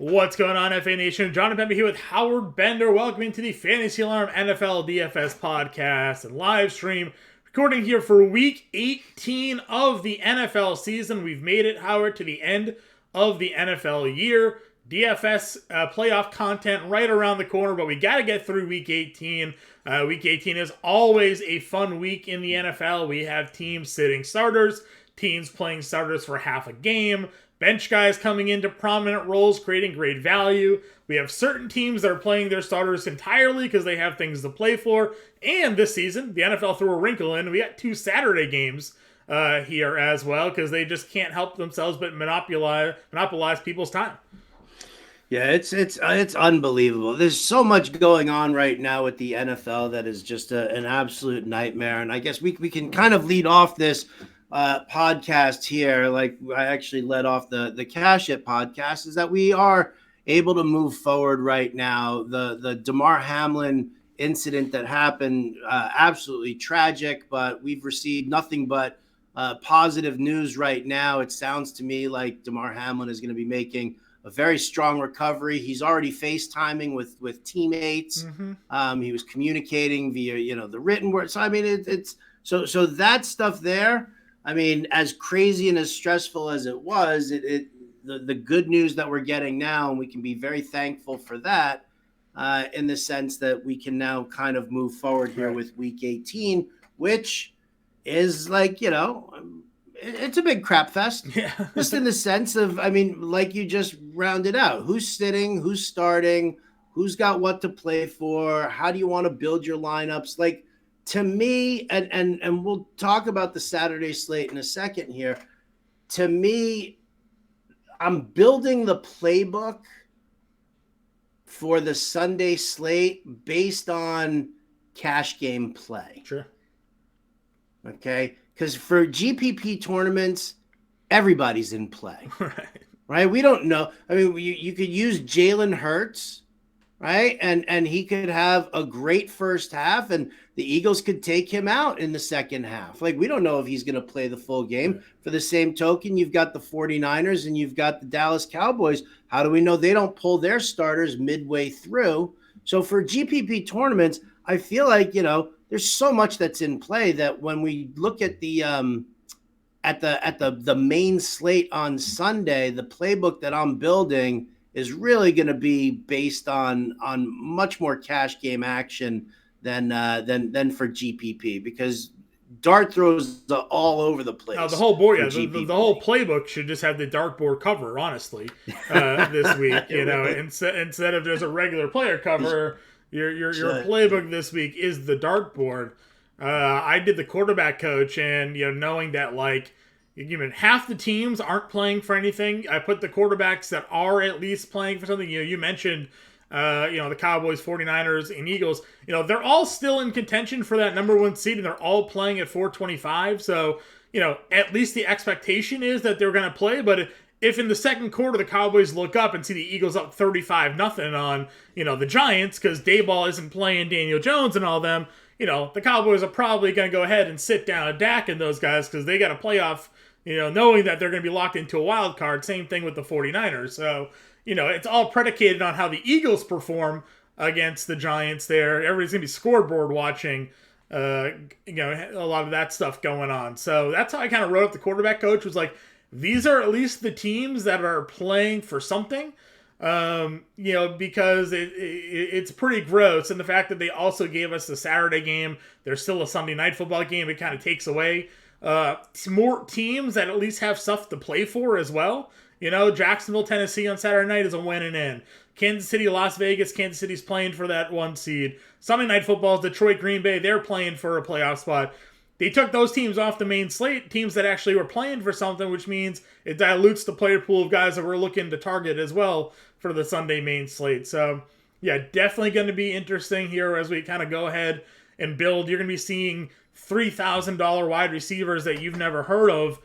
What's going on, FA Nation? Jon Impemba here with Howard Bender. Welcome to the Fantasy Alarm NFL DFS podcast and live stream. Recording here for week 18 of the NFL season. We've made it, Howard, to the end of the NFL year. DFS playoff content right around the corner, but we got to get through week 18. Week 18 is always a fun week in the NFL. We have teams sitting starters, teams playing starters for half a game, bench guys coming into prominent roles, creating great value. We have certain teams that are playing their starters entirely because they have things to play for. And this season, the NFL threw a wrinkle in. We got 2 Saturday games here as well because they just can't help themselves but monopolize people's time. Yeah, it's unbelievable. There's so much going on right now with the NFL that is just an absolute nightmare. And I guess we can kind of lead off this podcast here, like I actually led off the Cash It podcast, is that we are able to move forward right now. The Damar Hamlin incident that happened, absolutely tragic, but we've received nothing but positive news right now. It sounds to me like Damar Hamlin is going to be making a very strong recovery. He's already FaceTiming with teammates. Mm-hmm. He was communicating via, the written word. So, I mean, it's so that stuff there. I mean, as crazy and as stressful as it was, the good news that we're getting now, and we can be very thankful for that, in the sense that we can now kind of move forward here with week 18, which is like, it's a big crap fest. Yeah. Just in the sense of, I mean, like you just rounded out, who's sitting, who's starting, who's got what to play for, how do you want to build your lineups? Like, to me, and we'll talk about the Saturday slate in a second here. To me, I'm building the playbook for the Sunday slate based on cash game play. Sure. Okay? Because for GPP tournaments, everybody's in play. Right? We don't know. I mean, you could use Jalen Hurts, right? And he could have a great first half, and the Eagles could take him out in the second half. Like, we don't know if he's going to play the full game. Right. For the same token, you've got the 49ers and you've got the Dallas Cowboys. How do we know they don't pull their starters midway through? So for GPP tournaments, I feel like, there's so much that's in play that when we look at the main slate on Sunday, the playbook that I'm building is really going to be based on much more cash game action than for GPP, because dart throws all over the place. Now the whole board, the whole playbook should just have the dartboard cover. Honestly, this week, instead of just a regular player cover, your playbook this week is the dartboard. I did the quarterback coach, and knowing that even half the teams aren't playing for anything, I put the quarterbacks that are at least playing for something. You mentioned, the Cowboys, 49ers, and Eagles. They're all still in contention for that number 1 seed, and they're all playing at 425. So, at least the expectation is that they're going to play. But if in the second quarter the Cowboys look up and see the Eagles up 35-0 on, the Giants, because Dayball isn't playing Daniel Jones and all them, the Cowboys are probably going to go ahead and sit down Dak and those guys because they got a playoff, knowing that they're going to be locked into a wild card. Same thing with the 49ers. So, it's all predicated on how the Eagles perform against the Giants there. Everybody's going to be scoreboard watching, a lot of that stuff going on. So that's how I kind of wrote up the quarterback coach, was like, these are at least the teams that are playing for something, because it's pretty gross. And the fact that they also gave us the Saturday game, there's still a Sunday night football game, it kind of takes away more teams that at least have stuff to play for as well. Jacksonville, Tennessee on Saturday night is a win and in. Kansas City, Las Vegas, Kansas City's playing for that 1 seed. Sunday night football is Detroit, Green Bay, they're playing for a playoff spot. They took those teams off the main slate, teams that actually were playing for something, which means it dilutes the player pool of guys that we're looking to target as well for the Sunday main slate. So, yeah, definitely going to be interesting here as we kind of go ahead and build. You're going to be seeing $3,000 wide receivers that you've never heard of,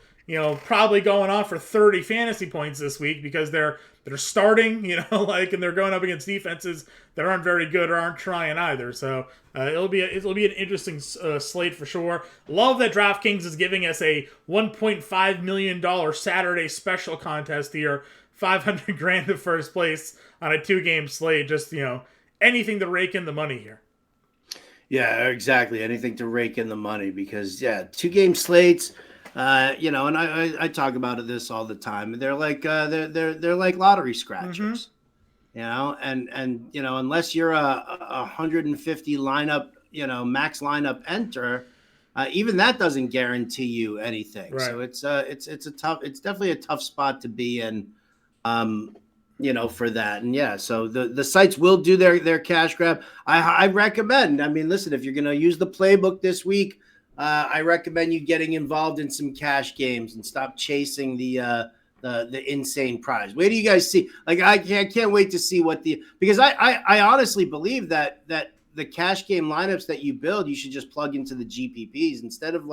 probably going off for 30 fantasy points this week because they're starting, and they're going up against defenses that aren't very good or aren't trying either. So it'll be an interesting slate for sure. Love that DraftKings is giving us a $1.5 million Saturday special contest here 500 grand to first place on a 2-game slate. Just, anything to rake in the money here. Yeah, exactly. Anything to rake in the money because 2-game slates, and I talk about this all the time. They're like they're like lottery scratchers, and unless you're a 150 lineup, max lineup enter, even that doesn't guarantee you anything. Right. So it's definitely a tough spot to be in, for that. And so the sites will do their cash grab. I recommend, listen, if you're going to use the playbook this week, I recommend you getting involved in some cash games and stop chasing the insane prize. Wait till you guys see, I can't wait to see because I honestly believe that the cash game lineups that you build, you should just plug into the GPPs instead of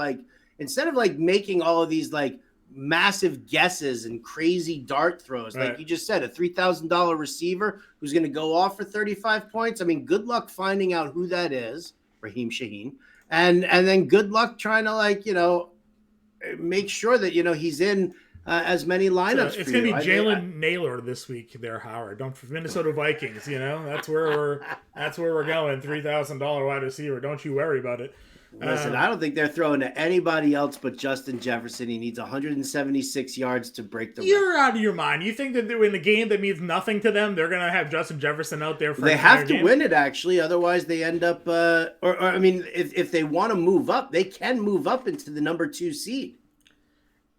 making all of these massive guesses and crazy dart throws. Right. Like you just said, a $3,000 receiver who's going to go off for 35 points. Good luck finding out who that is, Raheem Shaheen. And then good luck trying to make sure that, he's in as many lineups. So it's going to be Jalen Naylor this week there, Howard. Minnesota Vikings, that's where we're going. $3,000 wide receiver. Don't you worry about it. Listen, I don't think they're throwing to anybody else but Justin Jefferson. He needs 176 yards to break the record. You're out of your mind. You think that in a game that means nothing to them, they're going to have Justin Jefferson out there for They have to win it, actually. Otherwise, they end up if they want to move up, they can move up into the number 2 seed.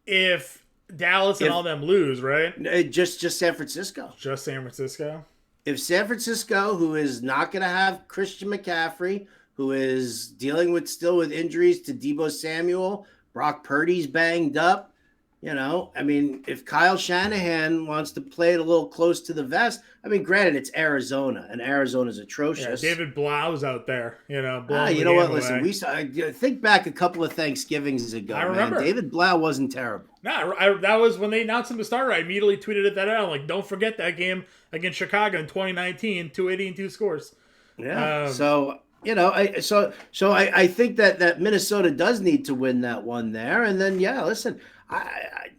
If Dallas and all them lose, right? Just San Francisco. Just San Francisco? If San Francisco, who is not going to have Christian McCaffrey, who is dealing with injuries to Deebo Samuel, Brock Purdy's banged up. If Kyle Shanahan wants to play it a little close to the vest, granted, it's Arizona, and Arizona's atrocious. Yeah, David Blau's out there, you know what? Listen, we saw. Think back a couple of Thanksgivings ago. I remember. David Blau wasn't terrible. No, that was when they announced him to start. I immediately tweeted that out. Don't forget that game against Chicago in 2019, 280 and 2 scores. Yeah. I think that Minnesota does need to win that one there, and then listen, I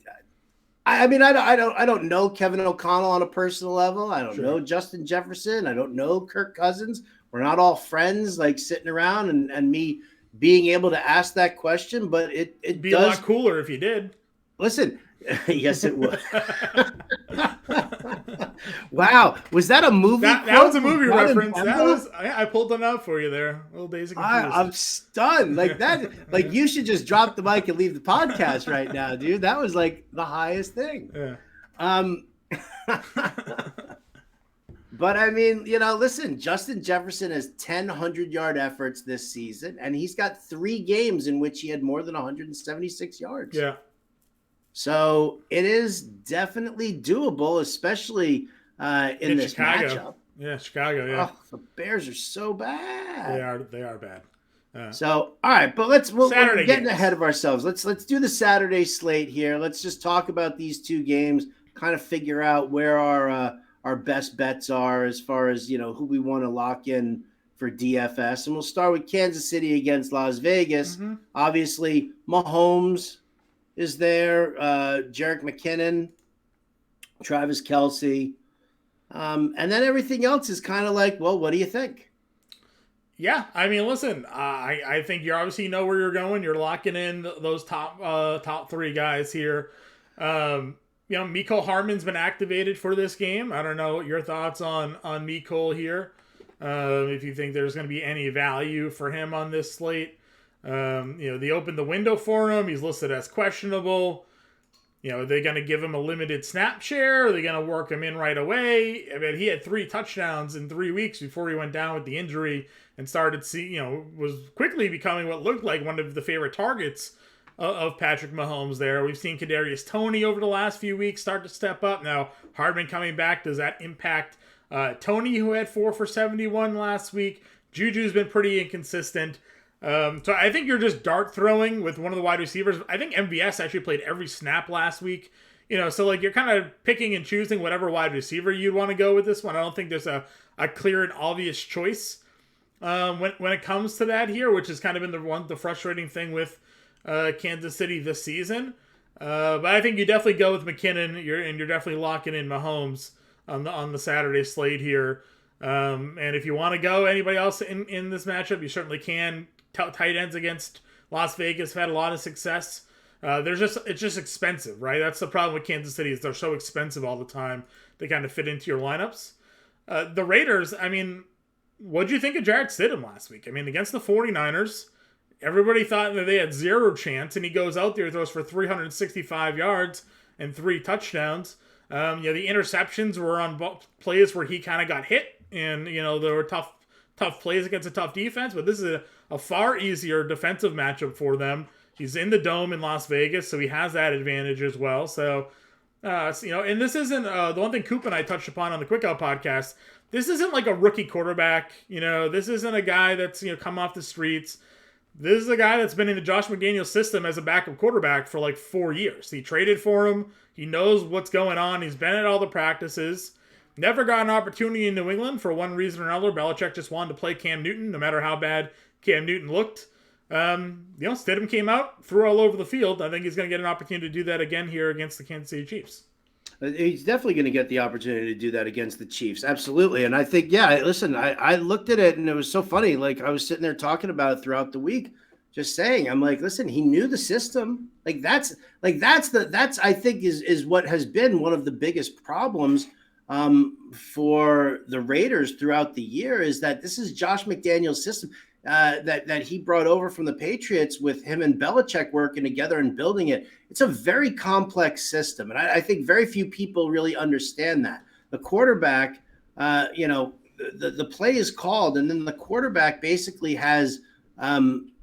don't know Kevin O'Connell on a personal level. I don't know Justin Jefferson. I don't know Kirk Cousins. We're not all friends, sitting around and me being able to ask that question. But it'd be a lot cooler if you did. Listen, yes, it would. Wow, was that a movie? That was a movie reference. I pulled them out for you there. Little Days of Confused. I'm stunned. Like you should just drop the mic and leave the podcast right now, dude. That was the highest thing. Yeah. But listen, Justin Jefferson has 10 100-yard efforts this season, and he's got 3 games in which he had more than 176 yards. Yeah. So it is definitely doable, especially in this Chicago. matchup. Yeah, Chicago. Yeah, the Bears are so bad. They are bad. So all right, but we're getting games. ahead of ourselves. Let's do the Saturday slate here. Let's just talk about these 2 games, kind of figure out where our best bets are as far as who we want to lock in for DFS, and we'll start with Kansas City against Las Vegas. Mm-hmm. Obviously, Mahomes is there, Jerick McKinnon, Travis Kelce, and then everything else is kind of what do you think? Yeah, listen, I think you obviously know where you're going. You're locking in those top 3 guys here. Mecole Hardman's been activated for this game. I don't know your thoughts on Mecole here. If you think there's going to be any value for him on this slate. They opened the window for him. He's listed as questionable. Are they going to give him a limited snap share? Are they going to work him in right away? He had 3 touchdowns in 3 weeks before he went down with the injury and started was quickly becoming what looked like one of the favorite targets of Patrick Mahomes there. We've seen Kadarius Toney over the last few weeks start to step up. Now, Hardman coming back, does that impact Toney, who had 4 for 71 last week? Juju's been pretty inconsistent. So I think you're just dart throwing with one of the wide receivers. I think MVS actually played every snap last week. So you're kind of picking and choosing whatever wide receiver you'd want to go with this one. I don't think there's a clear and obvious choice when it comes to that here, which has kind of been the frustrating thing with Kansas City this season. But I think you definitely go with McKinnon. You're definitely locking in Mahomes on the Saturday slate here. And if you want to go anybody else in this matchup, you certainly can. Tight ends against Las Vegas have had a lot of success. It's just expensive, right? That's the problem with Kansas City is they're so expensive all the time. They kind of fit into your lineups. The Raiders, I mean, what'd you think of Jarrett Stidham last week? I mean, against the 49ers, everybody thought that they had zero chance, and he goes out there, throws for 365 yards and 3 touchdowns. The interceptions were on plays where he kind of got hit, and there were tough plays against a tough defense. But this is a far easier defensive matchup for them. He's in the Dome in Las Vegas, so he has that advantage as well. So, and this isn't the one thing Coop and I touched upon on the Quick Out podcast. This isn't like a rookie quarterback. This isn't a guy that's come off the streets. This is a guy that's been in the Josh McDaniels system as a backup quarterback for like 4 years. He traded for him. He knows what's going on. He's been at all the practices. Never got an opportunity in New England for one reason or another. Belichick just wanted to play Cam Newton, no matter how bad Cam Newton looked. Stidham came out, threw all over the field. I think he's going to get an opportunity to do that again here against the Kansas City Chiefs. He's definitely going to get the opportunity to do that against the Chiefs. Absolutely. And I think, I looked at it and it was so funny. Like I was sitting there talking about it throughout the week, just saying, I'm like, listen, he knew the system. That's I think is what has been one of the biggest problems for the Raiders throughout the year is that this is Josh McDaniels' system. That he brought over from the Patriots with him and Belichick working together and building it. It's a very complex system. And I think very few people really understand that. The quarterback, the play is called, and then the quarterback basically has,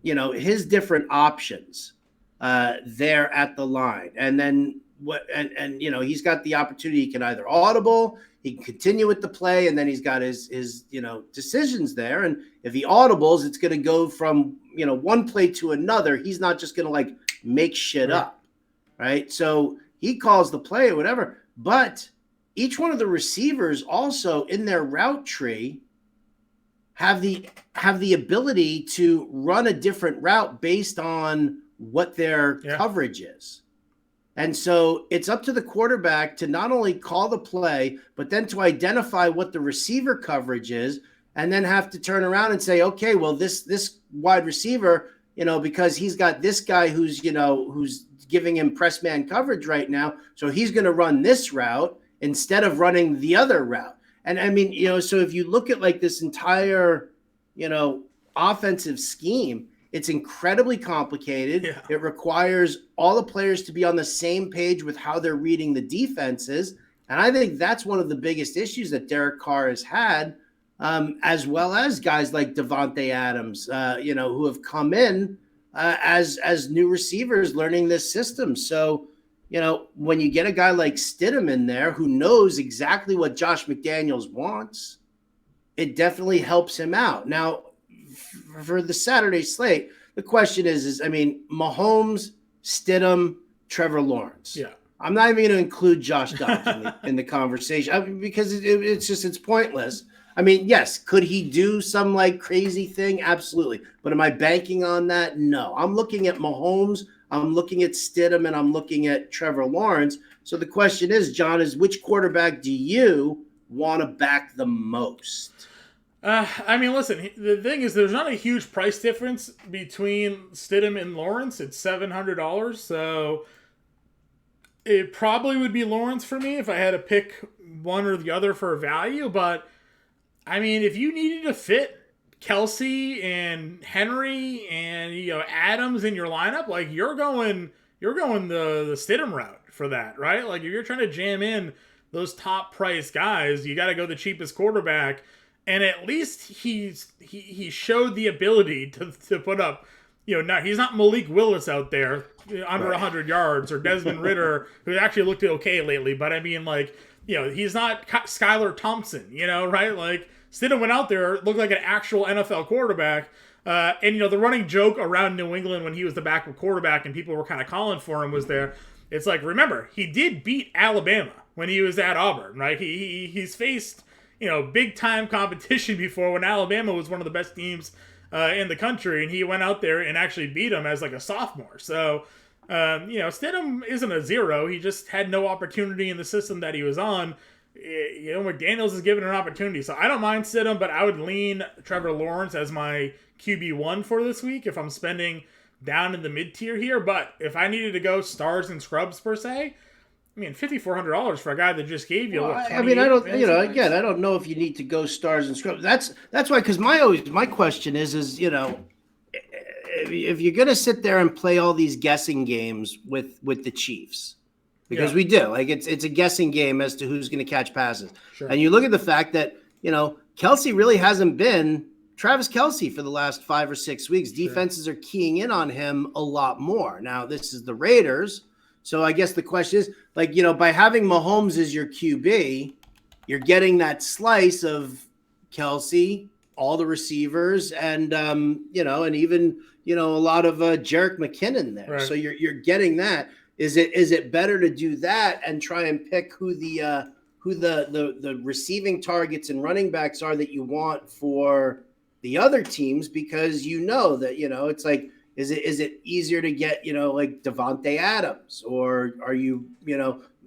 his different options there at the line. And then he's got the opportunity. He can either audible, he can continue with the play, and then he's got his decisions there. And if he audibles, it's going to go from, one play to another. He's not just going to like make shit up, right? So he calls the play or whatever. But each one of the receivers also in their route tree have the ability to run a different route based on what their coverage is. And so it's up to the quarterback to not only call the play, but then to identify what the receiver coverage is, and then have to turn around and say, okay, well, this wide receiver, because he's got this guy who's giving him press man coverage right now, so he's going to run this route instead of running the other route. And I mean, so if you look at like this entire, offensive scheme, it's incredibly complicated. Yeah. It requires all the players to be on the same page with how they're reading the defenses. And I think that's one of the biggest issues that Derek Carr has had, as well as guys like Devontae Adams, who have come in as new receivers learning this system. So, when you get a guy like Stidham in there who knows exactly what Josh McDaniels wants, it definitely helps him out. Now, for the Saturday slate, the question is Mahomes, Stidham, Trevor Lawrence. Yeah. I'm not even going to include Josh Dobbs in the conversation because it's pointless. Yes, could he do some like crazy thing? Absolutely. But am I banking on that? No. I'm looking at Mahomes, I'm looking at Stidham, and I'm looking at Trevor Lawrence. So the question is, John, which quarterback do you want to back the most? Listen, the thing is there's not a huge price difference between Stidham and Lawrence. It's $700. So it probably would be Lawrence for me if I had to pick one or the other for value. But, if you needed to fit Kelsey and Henry and, Adams in your lineup, like you're going the Stidham route for that, right? Like if you're trying to jam in those top price guys, you got to go the cheapest quarterback. And at least he showed the ability to put up, now he's not Malik Willis out there under 100 yards or Desmond Ridder, who actually looked okay lately. But he's not Skylar Thompson, right? Like Stidham went out there, looked like an actual NFL quarterback. And the running joke around New England when he was the backup quarterback and people were kind of calling for him was there. It's like, remember, he did beat Alabama when he was at Auburn, right? He's faced big time competition before when Alabama was one of the best teams in the country, and he went out there and actually beat them as like a sophomore. So Stidham isn't a zero. He just had no opportunity in the system that he was on. McDaniels is given an opportunity. So I don't mind Stidham, but I would lean Trevor Lawrence as my QB1 for this week if I'm spending down in the mid-tier here. But if I needed to go stars and scrubs per se, I mean, $5,400 for a guy that just gave you. Well, I don't, again, I don't know if you need to go stars and scrubs. That's why, because my question is, if you're going to sit there and play all these guessing games with the Chiefs, because we do, like it's a guessing game as to who's going to catch passes. Sure. And you look at the fact that, Kelsey really hasn't been Travis Kelsey for the last 5 or 6 weeks. Sure. Defenses are keying in on him a lot more. Now, this is the Raiders. So I guess the question is, by having Mahomes as your QB, you're getting that slice of Kelsey, all the receivers, and and even a lot of Jerick McKinnon there. Right. So you're getting that. Is it better to do that and try and pick who the receiving targets and running backs are that you want for the other teams, because that it's like, is it easier to get like Devontae Adams, or are you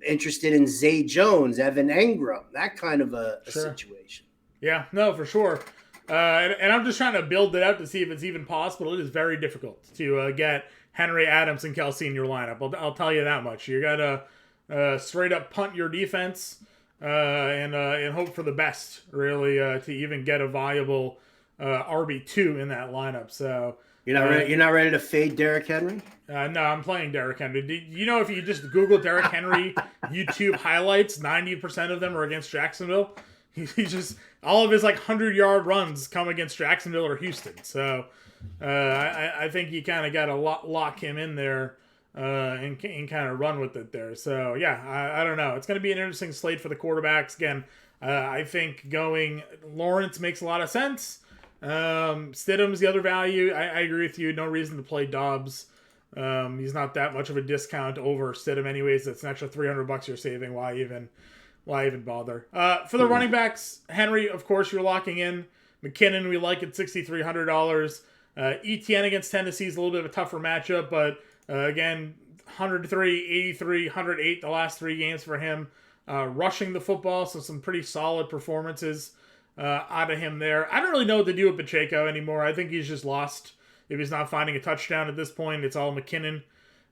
interested in Zay Jones, Evan Engram, that kind of a situation? Yeah, no, for sure. And I'm just trying to build it out to see if it's even possible. It is very difficult to get Henry, Adams, and Kelsey in your lineup. I'll tell you that much. You got to straight up punt your defense and hope for the best, really, to even get a viable RB2 in that lineup. So you're not ready to fade Derrick Henry? No, I'm playing Derrick Henry. If you just Google Derrick Henry YouTube highlights, 90% of them are against Jacksonville. He's just, all of his 100-yard runs come against Jacksonville or Houston. So I think you kind of got to lock him in there and kind of run with it there. So yeah, I don't know. It's going to be an interesting slate for the quarterbacks. Again, I think going Lawrence makes a lot of sense. Stidham's the other value. I agree with you. No reason to play Dobbs. He's not that much of a discount over Stidham anyways. That's an extra $300 you're saving. Why even bother? For the running backs, Henry, of course, you're locking in. McKinnon, we like at $6,300. ETN against Tennessee is a little bit of a tougher matchup, but again, 103, 83, 108 the last 3 games for him. Rushing the football, so some pretty solid performances out of him there. I don't really know what to do with Pacheco anymore. I think he's just lost. If he's not finding a touchdown at this point, it's all McKinnon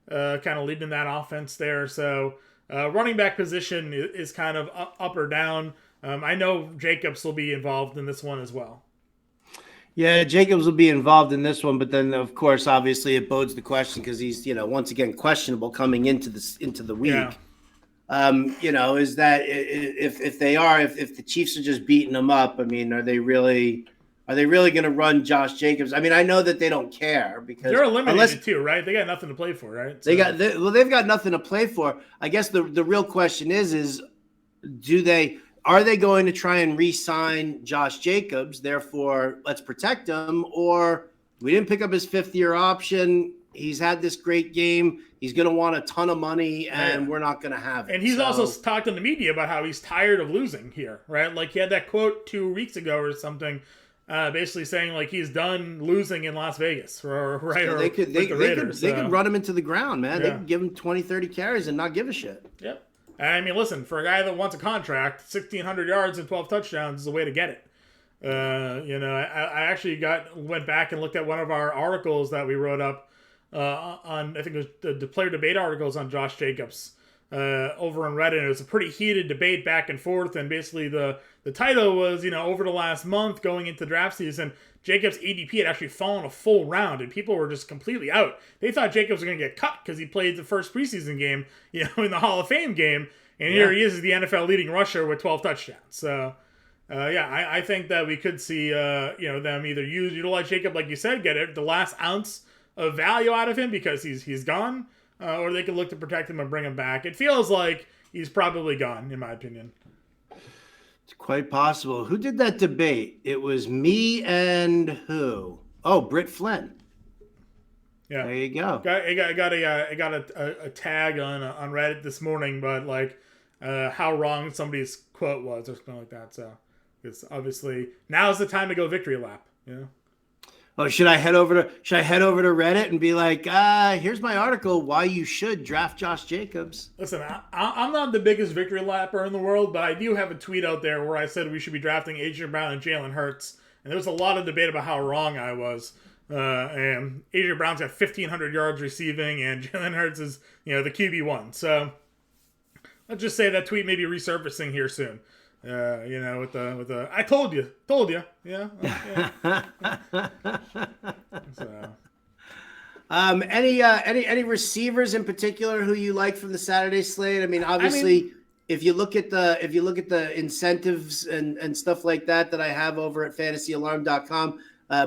kind of leading that offense there. So running back position is kind of up or down. I know Jacobs will be involved in this one as well. Yeah, Jacobs will be involved in this one, but then of course, obviously, it bodes the question because he's once again questionable coming into the week. Yeah. Is that if the Chiefs are just beating them up? I mean, are they really going to run Josh Jacobs? I mean, I know that they don't care because they're eliminated too, right? They got nothing to play for, right? So. They've got nothing to play for. I guess the real question is are they going to try and re-sign Josh Jacobs? Therefore, let's protect him. Or we didn't pick up his 5th-year option. He's had this great game. He's going to want a ton of money, and we're not going to have it. And he's also talked in the media about how he's tired of losing here, right? Like he had that quote 2 weeks ago or something, basically saying like he's done losing in Las Vegas, right? So they could run him into the ground, man. Yeah. They could give him 20, 30 carries and not give a shit. Yep. I mean, listen, for a guy that wants a contract, 1,600 yards and 12 touchdowns is the way to get it. I actually went back and looked at one of our articles that we wrote up on, I think it was the player debate articles on Josh Jacobs over on Reddit. It was a pretty heated debate back and forth, and basically the title was, over the last month going into draft season, Jacobs' ADP had actually fallen a full round, and people were just completely out. They thought Jacobs was going to get cut because he played the first preseason game, in the Hall of Fame game, and here he is as the NFL leading rusher with 12 touchdowns. So, I think that we could see, them either utilize Jacob, like you said, get the last ounce of value out of him because he's gone, or they could look to protect him and bring him back. It feels like he's probably gone, in my opinion. It's quite possible. Who did that debate? It was me and who? Oh, Britt Flynn. Yeah, there you go. I got a tag on Reddit this morning, but how wrong somebody's quote was or something like that. So it's obviously now's the time to go victory lap. Oh, should I head over to Reddit and be like, here's my article why you should draft Josh Jacobs? Listen, I'm not the biggest victory lapper in the world, but I do have a tweet out there where I said we should be drafting Adrian Brown and Jalen Hurts, and there was a lot of debate about how wrong I was. And Adrian Brown's got 1,500 yards receiving, and Jalen Hurts is the QB1. So let's just say that tweet may be resurfacing here soon. With the I told you, yeah. So, any receivers in particular who you like from the Saturday slate? I mean, obviously, if you look at the incentives and stuff like that I have over at fantasyalarm.com,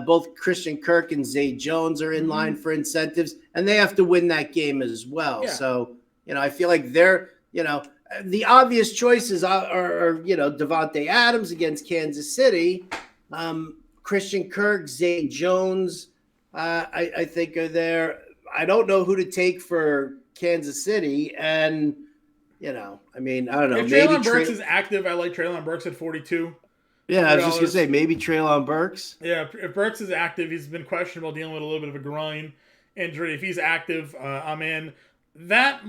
both Christian Kirk and Zay Jones are in line for incentives, and they have to win that game as well. Yeah. So, I feel like they're, the obvious choices are Devontae Adams against Kansas City, Christian Kirk, Zay Jones, I think are there. I don't know who to take for Kansas City, and I don't know. If Treylon Burks is active, I like Treylon Burks at 42. Yeah, I was just gonna say maybe Treylon Burks. Yeah, if Burks is active, he's been questionable, dealing with a little bit of a groin injury. If he's active, I'm in. That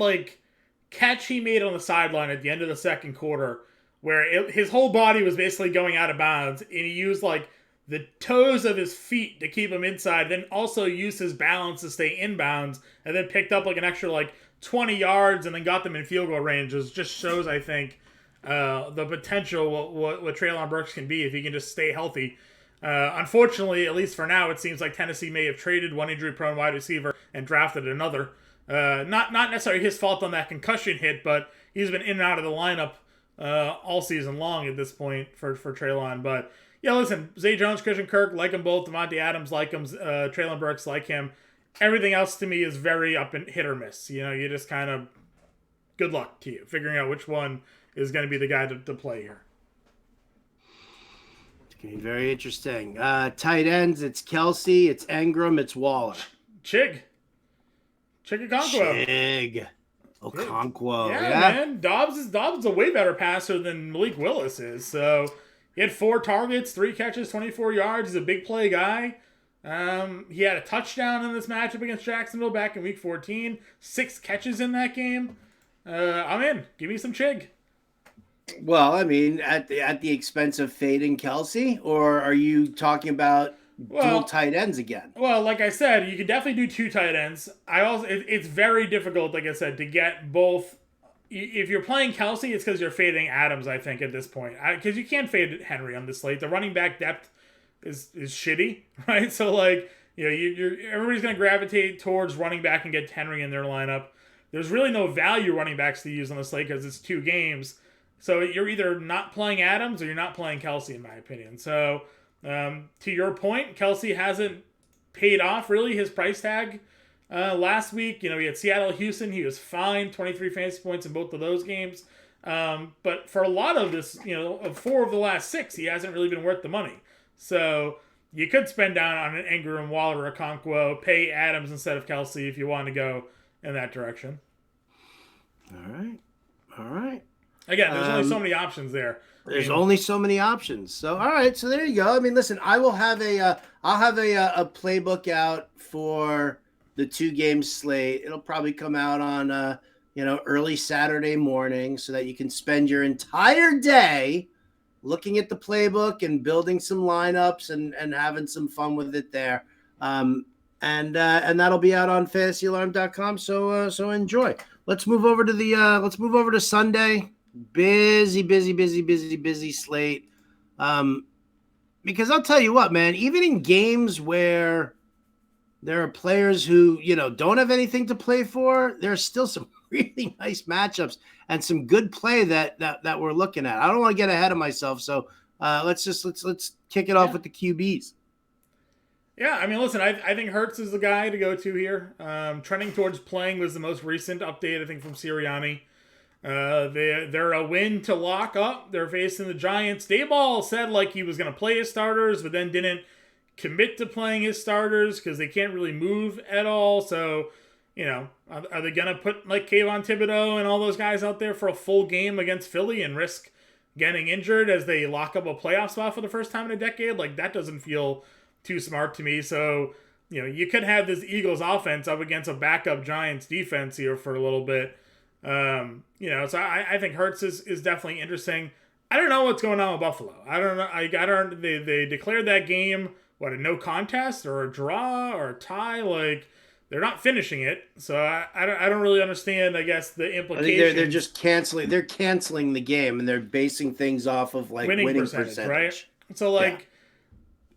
catch he made on the sideline at the end of the second quarter, where his whole body was basically going out of bounds, and he used the toes of his feet to keep him inside, then also used his balance to stay inbounds, and then picked up an extra 20 yards and then got them in field goal range. It just shows, I think, the potential what Treylon Burks can be if he can just stay healthy. Unfortunately, at least for now, it seems like Tennessee may have traded one injury-prone wide receiver and drafted another. Not necessarily his fault on that concussion hit, but he's been in and out of the lineup all season long at this point for Treylon. But yeah, listen, Zay Jones, Christian Kirk, like them both. Devontae Adams, like him. Treylon Burks, like him. Everything else to me is very up and hit or miss. You just kind of good luck to you figuring out which one is going to be the guy to play here. It's going to be very interesting. Tight ends, it's Kelsey, it's Engram, it's Waller. Chig Okonkwo. Chig Okonkwo. Yeah, man. Dobbs is a way better passer than Malik Willis is. So he had 4 targets, 3 catches, 24 yards. He's a big play guy. He had a touchdown in this matchup against Jacksonville back in week 14. 6 catches in that game. I'm in. Give me some Chig. Well, I mean, at the expense of fading Kelsey, or are you talking about dual tight ends again? Well, like I said, you could definitely do 2 tight ends. It's very difficult, like I said, to get both. If you're playing Kelsey, it's because you're fading Adams, I think, at this point. Because you can't fade Henry on this slate. The running back depth is shitty, right? So, everybody's going to gravitate towards running back and get Henry in their lineup. There's really no value running backs to use on the slate because it's 2 games. So you're either not playing Adams or you're not playing Kelsey, in my opinion. So, to your point, Kelsey hasn't paid off, really, his price tag last week. He had Seattle-Houston. He was fine, 23 fantasy points in both of those games. But for a lot of this, of 4 of the last 6, he hasn't really been worth the money. So you could spend down on an Engram, Waller, or Okonkwo, pay Adams instead of Kelsey if you want to go in that direction. All right. Again, there's only so many options there. There's only so many options. So, all right. So there you go. I mean, listen, I'll have a playbook out for the 2-game slate. It'll probably come out on, early Saturday morning so that you can spend your entire day looking at the playbook and building some lineups and having some fun with it there. And that'll be out on fantasyalarm.com. So enjoy. Let's move over to Sunday. Busy slate. Because I'll tell you what, man, even in games where there are players who, don't have anything to play for, there's still some really nice matchups and some good play that we're looking at. I don't want to get ahead of myself, so let's kick it off with the QBs. Yeah, I mean, listen, I think Hurts is the guy to go to here. Trending towards playing was the most recent update, I think, from Sirianni. They're a win to lock up. They're facing the Giants. Dayball said he was going to play his starters, but then didn't commit to playing his starters because they can't really move at all. So, are they going to put Kayvon Thibodeau and all those guys out there for a full game against Philly and risk getting injured as they lock up a playoff spot for the first time in a decade? That doesn't feel too smart to me. So, you could have this Eagles offense up against a backup Giants defense here for a little bit. So I think Hurts is definitely interesting. I don't know what's going on with Buffalo. I don't know. They declared that game, a no contest or a draw or a tie? Like, they're not finishing it. So I don't really understand, I guess, the implications. I think they're just canceling. They're canceling the game, and they're basing things off of like winning percentage. Right? So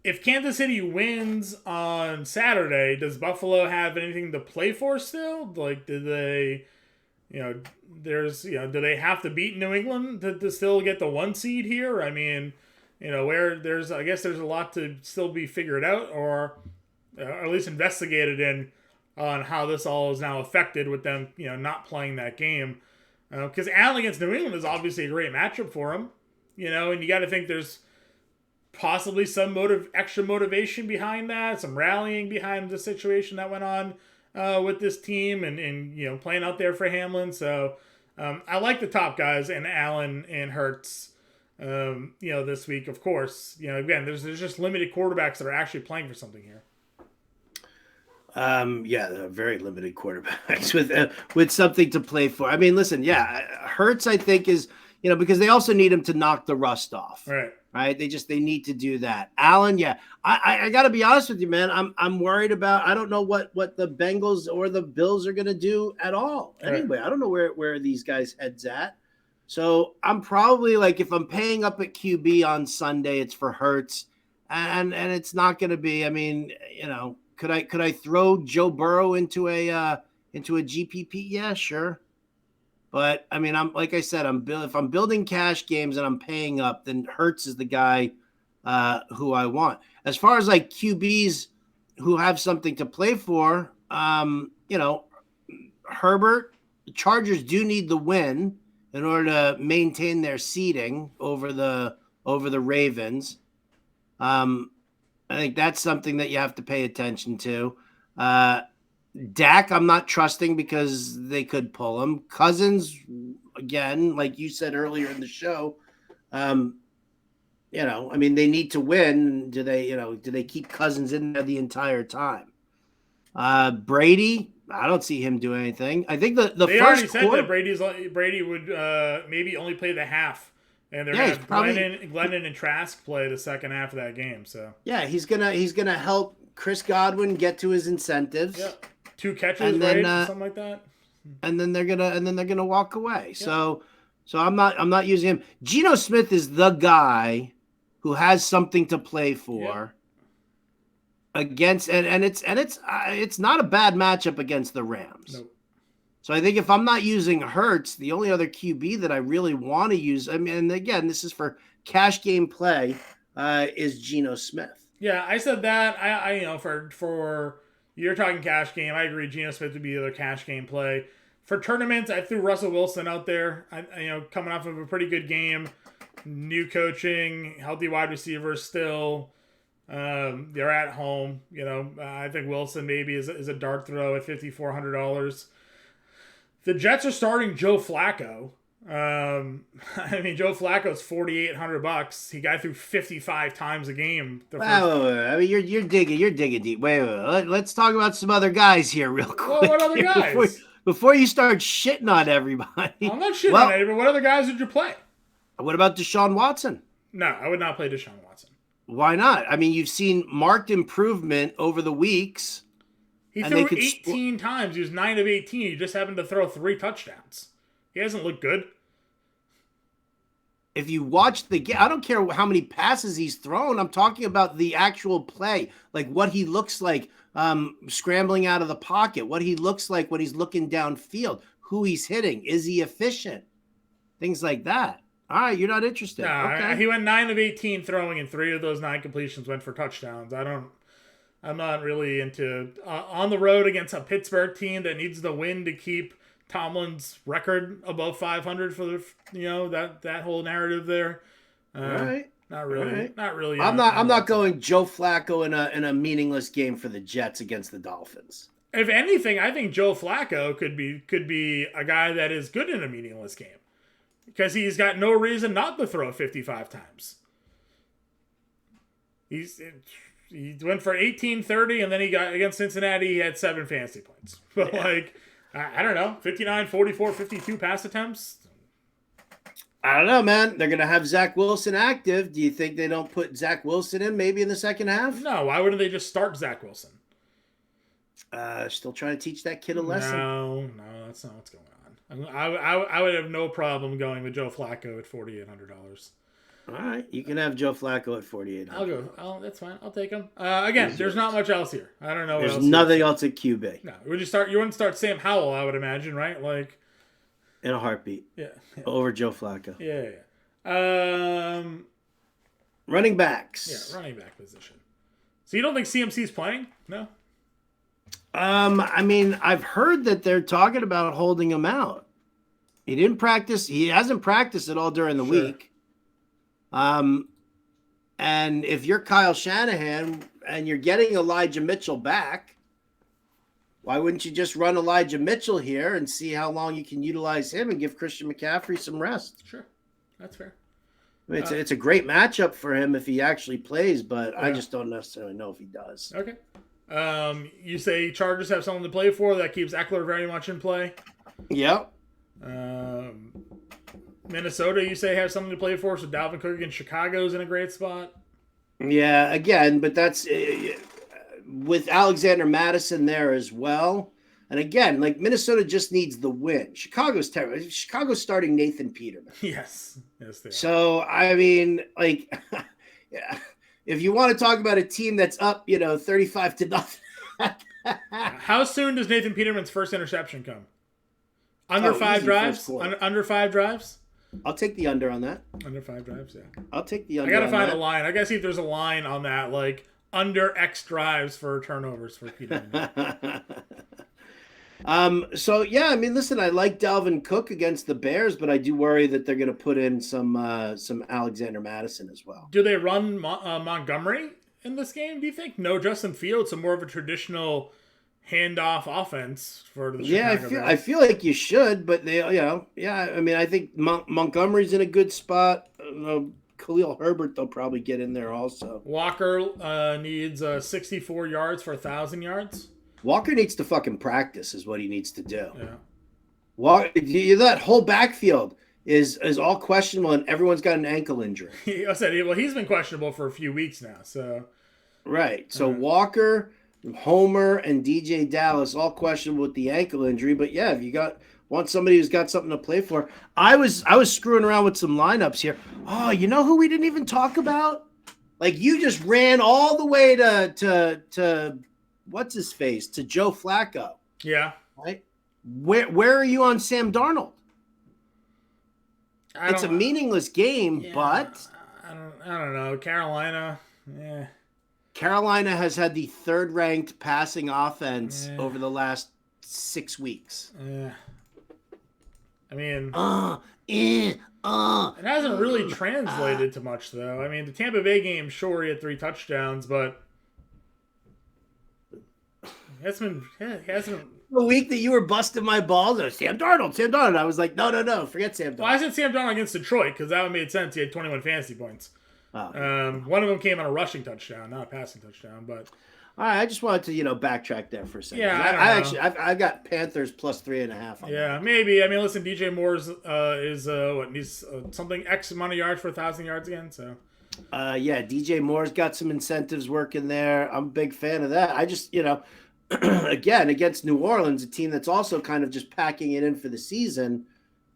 if Kansas City wins on Saturday, does Buffalo have anything to play for still? Like, do they, do they have to beat New England to still get the 1 seed here? I mean, I guess there's a lot to still be figured out, or at least investigated on how this all is now affected with them, not playing that game. Because Allen against New England is obviously a great matchup for him, and you got to think there's possibly some extra motivation behind that, some rallying behind the situation that went on with this team, and playing out there for Hamlin. So I like the top guys, and Allen and Hurts, this week, of course. Again, there's just limited quarterbacks that are actually playing for something here. Very limited quarterbacks with something to play for. I mean, listen, Hurts, I think, is, because they also need him to knock the rust off. Right. They need to do that. Allen, I got to be honest with you, man. I'm worried about, I don't know what the Bengals or the Bills are going to do at all. Anyway, I don't know where these guys' heads at. So I'm probably like, if I'm paying up at QB on Sunday, it's for Hurts, and it's not going to be, I mean, could I throw Joe Burrow into a GPP? Yeah, sure. But I mean, like I said, if I'm building cash games and I'm paying up, then Hurts is the guy who I want. As far as like QBs who have something to play for, Herbert, the Chargers do need the win in order to maintain their seeding over the Ravens. I think that's something that you have to pay attention to. Dak, I'm not trusting because they could pull him. Cousins, again, like you said earlier in the show, I mean, they need to win. Do they keep Cousins in there the entire time? Brady, I don't see him doing anything. I think they already said that Brady would maybe only play the half, and they're gonna have Glennon and Trask play the second half of that game. So he's gonna help Chris Godwin get to his incentives. Yeah. 2 catches, right? Something like that. And then they're gonna walk away. Yeah. So I'm not using him. Geno Smith is the guy who has something to play for against, and it's not a bad matchup against the Rams. Nope. So I think if I'm not using Hurts, the only other QB that I really want to use, I mean, and again, this is for cash game play, is Geno Smith. Yeah, I said that. I for you're talking cash game, I agree. Geno Smith would be the other cash game play. For tournaments, I threw Russell Wilson out there. Coming off of a pretty good game, new coaching, healthy wide receivers still. They're at home. I think Wilson maybe is a dart throw at $5,400. The Jets are starting Joe Flacco. I mean, Joe Flacco's $4,800. He got through 55 times a game. Wait. I mean, you're digging deep. Wait. Let's talk about some other guys here, real quick. Well, what other guys? Before you start shitting on everybody. I'm not shitting on anybody. What other guys did you play? What about Deshaun Watson? No, I would not play Deshaun Watson. Why not? I mean, you've seen marked improvement over the weeks. He threw 18 times. He was 9 of 18. He just happened to throw 3 touchdowns. He hasn't looked good. If you watch the game, I don't care how many passes he's thrown. I'm talking about the actual play, like what he looks like scrambling out of the pocket, what he looks like when he's looking downfield, who he's hitting, is he efficient, things like that. All right, you're not interested. No, okay. He went 9 of 18 throwing, and 3 of those 9 completions went for touchdowns. I'm not really into on the road against a Pittsburgh team that needs the win to keep Tomlin's record above 500 for the that whole narrative there. Right. Not really. Right. Not really. I'm not going Joe Flacco in a meaningless game for the Jets against the Dolphins. If anything, I think Joe Flacco could be a guy that is good in a meaningless game because he's got no reason not to throw 55 times. he went for 18-30, and then he got against Cincinnati. He had 7 fantasy points. But I don't know, 59, 44, 52 pass attempts. I don't know, man. They're gonna have Zach Wilson active. Do you think they don't put Zach Wilson in maybe in the second half? No. Why wouldn't they just start Zach Wilson? Still trying to teach that kid a lesson. No, that's not what's going on. I would have no problem going with Joe Flacco at $4,800. All right, you can have Joe Flacco at $4,800. I'll go. That's fine. I'll take him. Again, there's not much else here. I don't know. There's nothing else at QB. No, you wouldn't start Sam Howell, I would imagine, right? Like in a heartbeat. Yeah. Over Joe Flacco. Yeah. Running backs. Yeah, running back position. So you don't think CMC's playing? No. I mean, I've heard that they're talking about holding him out. He didn't practice. He hasn't practiced at all during the week. And if you're Kyle Shanahan and you're getting Elijah Mitchell back, why wouldn't you just run Elijah Mitchell here and see how long you can utilize him and give Christian McCaffrey some rest? Sure. That's fair. I mean, it's a great matchup for him if he actually plays, but I just don't necessarily know if he does. Okay. You say Chargers have someone to play for. That keeps Eckler very much in play. Yep. Minnesota, you say, have something to play for, so Dalvin Cook against Chicago's in a great spot. Yeah, again, but that's with Alexander Madison there as well. And again, like Minnesota just needs the win. Chicago's terrible. Chicago's starting Nathan Peterman. Yes, they are. So, I mean, like, yeah. If you want to talk about a team that's up, 35-0. How soon does Nathan Peterman's first interception come? Under 5 drives? Under 5 drives? I'll take the under on that. Under 5 drives, yeah. I'll take the under. I gotta find a line. I gotta see if there's a line on that, like under X drives for turnovers for Peterman. So yeah, I mean, listen, I like Dalvin Cook against the Bears, but I do worry that they're going to put in some Alexander Madison as well. Do they run Montgomery in this game? Do you think? No, Justin Fields, so more of a traditional handoff offense for the Chicago Bears. I feel like you should, but they, I mean, I think Montgomery's in a good spot. Khalil Herbert, they'll probably get in there also. Walker needs 64 yards for 1,000 yards. Walker needs to fucking practice is what he needs to do. Yeah. That whole backfield is all questionable, and everyone's got an ankle injury. I said, well, he's been questionable for a few weeks now. So right. So Walker, Homer, and DJ Dallas all questionable with the ankle injury. But yeah, if you want somebody who's got something to play for, I was screwing around with some lineups here. Oh, you know who we didn't even talk about? Like you just ran all the way to what's his face to Joe Flacco. Yeah. Right. Where are you on Sam Darnold? It's a meaningless game, but I don't know. Carolina. Yeah. Carolina has had the 3rd ranked passing offense over the last 6 weeks. Yeah. I mean, it hasn't really translated to much though. I mean, the Tampa Bay game, sure, he had 3 touchdowns, but he hasn't. The week that you were busting my balls, Sam Darnold. I was like, no, forget Sam Darnold. Well, I said Sam Darnold against Detroit because that would made sense. He had 21 fantasy points. Oh. One of them came on a rushing touchdown, not a passing touchdown. But all right, I just wanted to backtrack there for a second. Yeah, I got Panthers plus 3.5. Yeah, maybe. I mean, listen, DJ Moore's needs something X amount of yards for 1,000 yards again. So. Yeah, DJ Moore's got some incentives working there. I'm a big fan of that. I just again, against New Orleans, a team that's also kind of just packing it in for the season.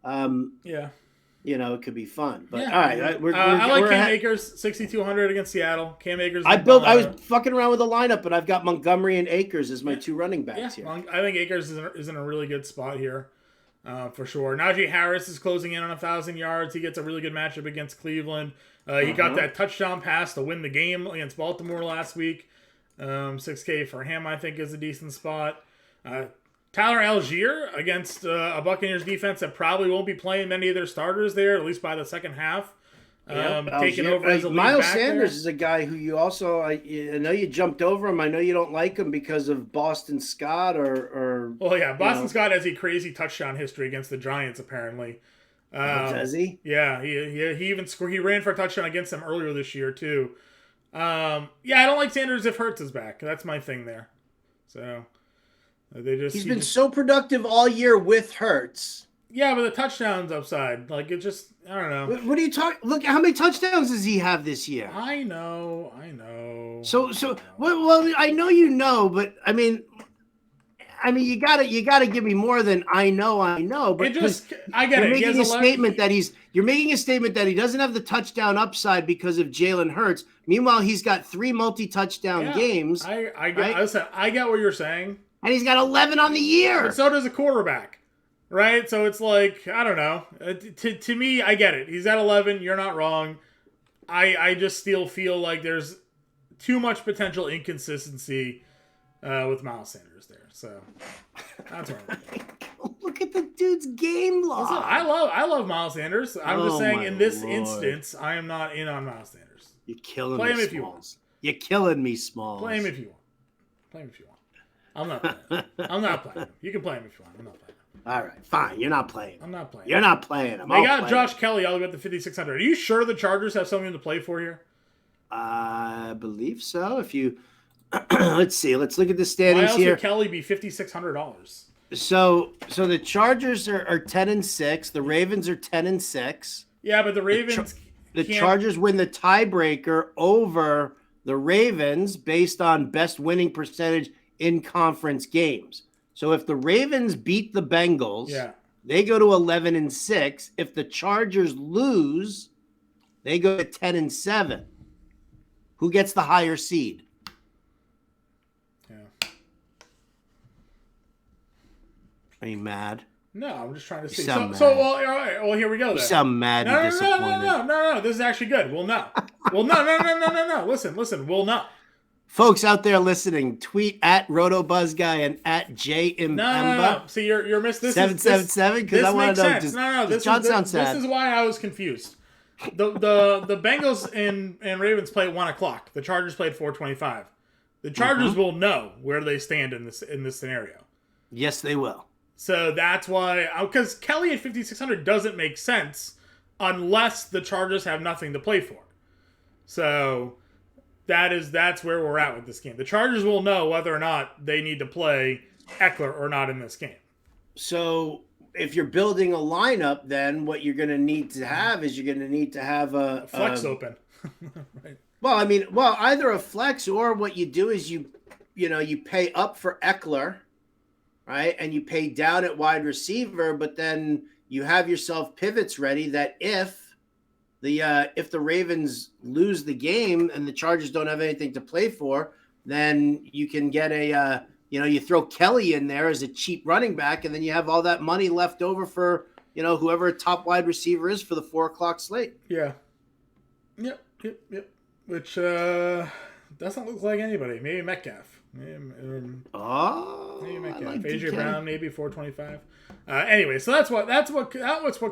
It could be fun. But all right, I like Cam Akers 6,200 against Seattle. Cam Akers. I was fucking around with the lineup, but I've got Montgomery and Akers as my 2 running backs here. I think Akers is in a really good spot here, for sure. Najee Harris is closing in on 1,000 yards. He gets a really good matchup against Cleveland. He got that touchdown pass to win the game against Baltimore last week. $6K for him, I think, is a decent spot. Tyler Algier against a Buccaneers defense that probably won't be playing many of their starters there, at least by the second half. Taking over as a lead Miles back Sanders there. is a guy who you also, I know you jumped over him. I know you don't like him because of Boston Scott or well, yeah, Boston Scott has a crazy touchdown history against the Giants, apparently. Does he? Yeah, he even scored. He ran for a touchdown against them earlier this year too. Yeah, I don't like Sanders if Hurts is back. That's my thing there. So he's been so productive all year with Hurts. Yeah, but the touchdowns upside, like it just, I don't know. What are you talking? Look, how many touchdowns does he have this year? I know. So well, I know you know, but I mean, you gotta give me more than I know. But I get it. You're making a statement that he doesn't have the touchdown upside because of Jalen Hurts. Meanwhile, he's got 3 multi-touchdown games. I get what you're saying, and he's got 11 on the year. But so does a quarterback, right? So it's like, I don't know. To me, I get it. He's at 11. You're not wrong. I just still feel like there's too much potential inconsistency with Miles Sanders there. So that's what I'm looking at. Look at the dude's game log. Listen, I love Miles Sanders. I'm just saying in this instance, I am not in on Miles Sanders. You're killing Play me, him if you want. You're killing me, Smalls. Play him if you want. I'm not playing him. I'm not playing him. You can play him if you want. I'm not playing him. All right, fine. You're not playing him. I'm not playing You're not playing him. They got Josh Kelly all the way up to 5,600. Are you sure the Chargers have something to play for here? I believe so. If you let's see, let's look at the standings here. Why else would Kelly be $5,600? So the Chargers are 10-6. The Ravens are 10-6. Yeah, but the Ravens. The Chargers win the tiebreaker over the Ravens based on best winning percentage in conference games. So if the Ravens beat the Bengals, they go to 11-6. If the Chargers lose, they go to 10-7. Who gets the higher seed? Yeah. Are you mad? No, I'm just trying to see. Well, all right. Well, here we go. Then. You sound mad and disappointed. No. This is actually good. Well, no. No. Listen. Well, no. Folks out there listening, tweet at RotoBuzzGuy and at J Impemba. No. See, you're missing this. 777 because I want to know. This is why I was confused. The Bengals and Ravens play at 1:00. The Chargers play at 4:25. The Chargers will know where they stand in this scenario. Yes, they will. So that's why, because Kelly at 5,600 doesn't make sense unless the Chargers have nothing to play for. So that's where we're at with this game. The Chargers will know whether or not they need to play Eckler or not in this game. So if you're building a lineup, then what you're going to need to have is a flex open. Right. Well, either a flex or what you do is you pay up for Eckler. Right, and you pay down at wide receiver, but then you have yourself pivots ready that if the Ravens lose the game and the Chargers don't have anything to play for, then you can get you throw Kelly in there as a cheap running back, and then you have all that money left over for whoever a top wide receiver is for the 4:00 slate. Yeah. Yep. Which doesn't look like anybody. Maybe Metcalf. Maybe Metcalf. AJ Brown, maybe 425. Anyway, so that's what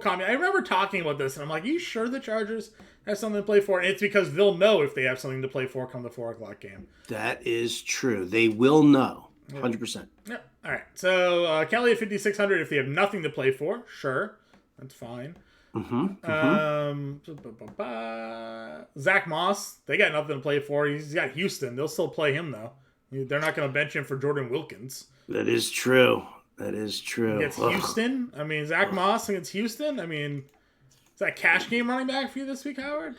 caught me. I remember talking about this, and I'm like, "Are you sure the Chargers have something to play for?" And it's because they'll know if they have something to play for come the 4:00 game. That is true. They will know, 100%. Yep. All right. So Kelly at 5,600. If they have nothing to play for, sure, that's fine. Zach Moss, they got nothing to play for. He's got Houston. They'll still play him though. They're not going to bench him for Jordan Wilkins. That is true. Against Houston? I mean, Zach Moss against Houston? I mean, is that cash game running back for you this week, Howard?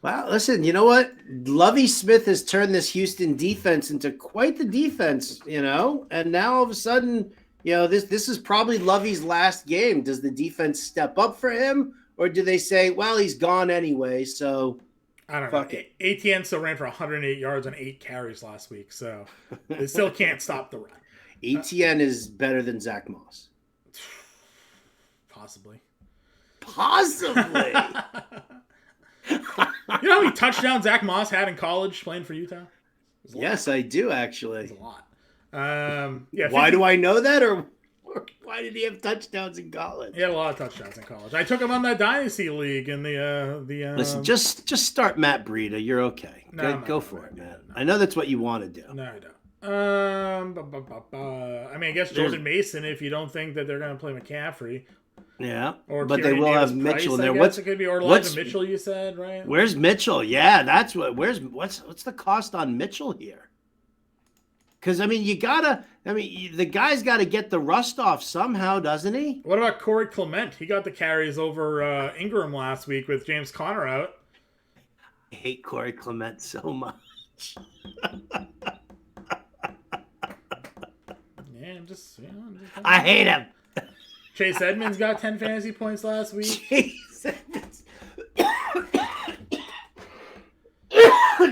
Wow, listen, you know what? Lovie Smith has turned this Houston defense into quite the defense, and now all of a sudden, this is probably Lovie's last game. Does the defense step up for him, or do they say, well, he's gone anyway, so... I don't know. ATN still ran for 108 yards on 8 carries last week, so they still can't stop the run. ATN is better than Zach Moss. Possibly. You know how many touchdowns Zach Moss had in college playing for Utah? Yes, I do, actually. It's a lot. Why do I know that, or why did he have touchdowns in college? He had a lot of touchdowns in college. I took him on that dynasty league in the Listen, just start Matt Breida. You're okay. Go for it, man. I know that's what you want to do. No, I don't. I mean, I guess Jordan Mason, if you don't think that they're going to play McCaffrey. Yeah, or but Kieran they will Davis have Mitchell Price, there. It could be, or Elijah Mitchell. You said, right? Where's Mitchell? Yeah, that's what's the cost on Mitchell here? Because I mean, the guy's got to get the rust off somehow, doesn't he? What about Corey Clement? He got the carries over Ingram last week with James Conner out. I hate Corey Clement so much. I hate him. Chase Edmonds got 10 fantasy points last week. Chase Edmonds. Do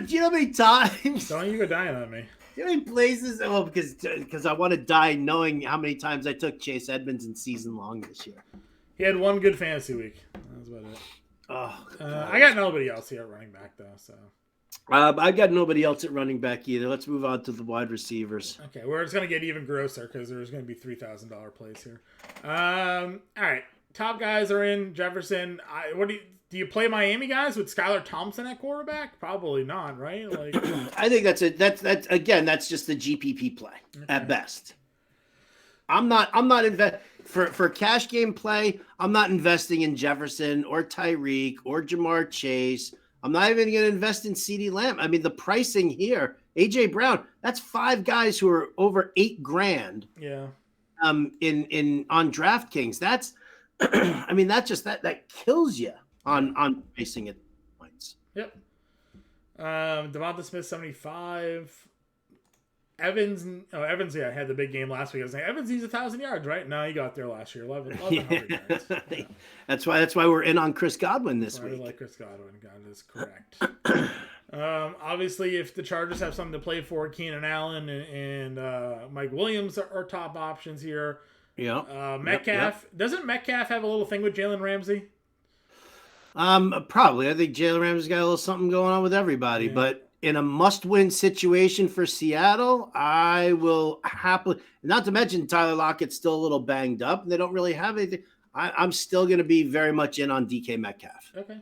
you know how many times? Don't you go dying on me. Do you know how many places? Oh, because I want to die knowing how many times I took Chase Edmonds in season long this year. He had one good fantasy week. That was about it. Oh, I got nobody else here at running back, though. So I got nobody else at running back either. Let's move on to the wide receivers. Okay, we're just going to get even grosser because there's going to be $3,000 plays here. All right, top guys are in. Jefferson. Do you play Miami guys with Skylar Thompson at quarterback? Probably not, right? Like, I think that's just the GPP play at best. I'm not for cash game play. I'm not investing in Jefferson or Tyreek or Jamar Chase. I'm not even going to invest in CeeDee Lamb. I mean, the pricing here, AJ Brown, that's 5 guys who are over $8,000. Yeah. On DraftKings, that's, I mean, that kills you on pricing at points. Yep. Devonta Smith 75. Evans, yeah, had the big game last week. I was like, Evans needs 1,000 yards, right? No, he got there last year, 1,100 yards. Yeah. That's why we're in on Chris Godwin this week. I like Chris Godwin. God is correct. Obviously, if the Chargers have something to play for, Keenan Allen and Mike Williams are top options here. Yeah. Metcalf. Yep. Doesn't Metcalf have a little thing with Jalen Ramsey? Probably. I think Jalen Ramsey's got a little something going on with everybody, but in a must-win situation for Seattle, I will happily. Not to mention Tyler Lockett's still a little banged up, and they don't really have anything. I'm still going to be very much in on DK Metcalf. Okay,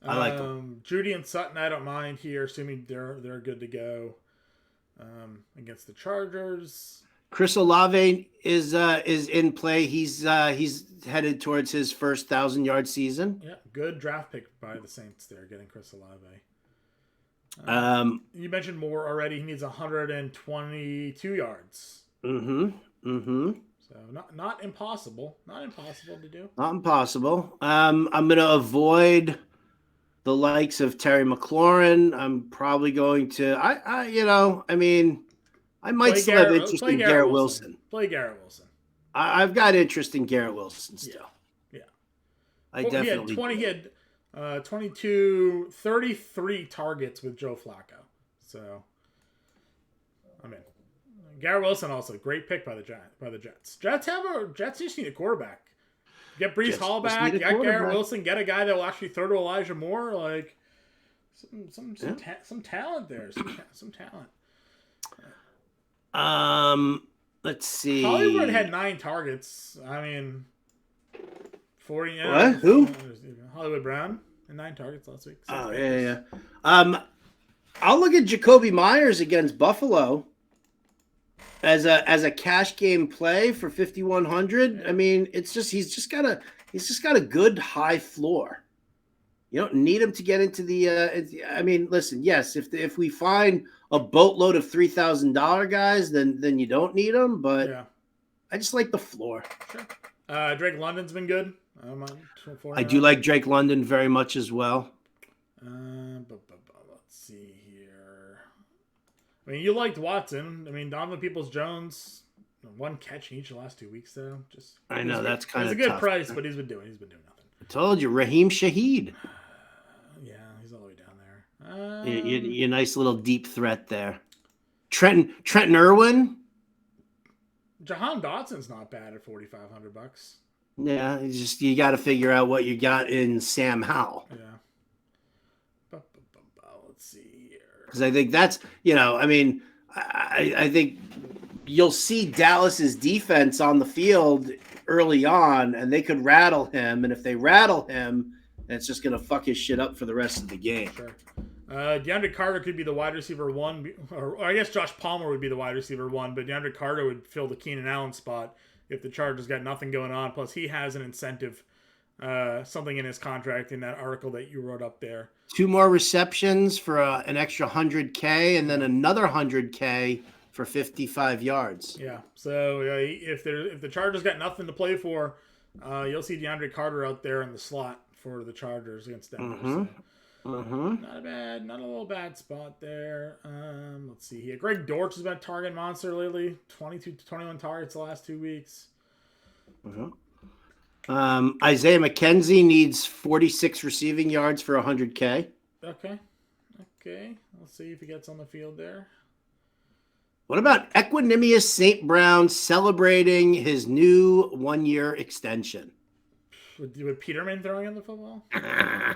I like them. Judy and Sutton, I don't mind here, assuming they're good to go against the Chargers. Chris Olave is in play. He's headed towards his first 1,000-yard season. Yeah, good draft pick by the Saints there, getting Chris Olave. You mentioned Moore already. He needs 122 yards. So not impossible. Not impossible to do. Not impossible. I'm going to avoid the likes of Terry McLaurin. I'm probably going to. I might still have interest in Garrett Wilson. Play Garrett Wilson. I've got interest in Garrett Wilson still. Yeah. I definitely. He had 33 targets with Joe Flacco. So, I mean, Garrett Wilson also great pick by the Jets. Jets just need a quarterback. Get Breece Hall back. Get Garrett Wilson. Get a guy that will actually throw to Elijah Moore. Like some talent there. Some talent. Let's see. Hollywood had 9 targets. I mean, 40. What? Who? Hollywood Brown and 9 targets last week. Oh yeah. I'll look at Jacoby Myers against Buffalo as a cash game play for 5,100. I mean, he's just got a good high floor. You don't need him to get into the. I mean, listen. Yes, if we find a boatload of $3,000 guys, then you don't need them. But yeah. I just like the floor. Sure. Drake London's been good. I do like Drake London very much as well. Let's see here. I mean, you liked Watson. I mean, Donovan Peoples-Jones, 1 catch in each of the last 2 weeks, though. I know that's kind of a good price, but he's been doing nothing. I told you, Raheem Shaheed. Yeah, he's all the way down there. Your nice little deep threat there. Trenton Irwin. Jahan Dotson's not bad at $4,500. Yeah, you got to figure out what you got in Sam Howell. Yeah. Let's see here. Because I think that's, I mean, I think you'll see Dallas's defense on the field early on, and they could rattle him. And if they rattle him, it's just going to fuck his shit up for the rest of the game. Sure. DeAndre Carter could be the wide receiver 1, or I guess Josh Palmer would be the wide receiver 1, but DeAndre Carter would fill the Keenan Allen spot if the Chargers got nothing going on. Plus, he has an incentive, something in his contract in that article that you wrote up there. 2 more receptions for an extra $100K, and then another $100K for 55 yards. Yeah. So if the Chargers got nothing to play for, you'll see DeAndre Carter out there in the slot for the Chargers against Denver. Not a little bad spot there. Let's see here. Greg Dortch has been a target monster lately. 22 to 21 targets the last 2 weeks. Isaiah McKenzie needs 46 receiving yards for 100K. Okay. Let's see if he gets on the field there. What about Equanimous St. Brown celebrating his new 1-year extension? With Peterman throwing in the football? I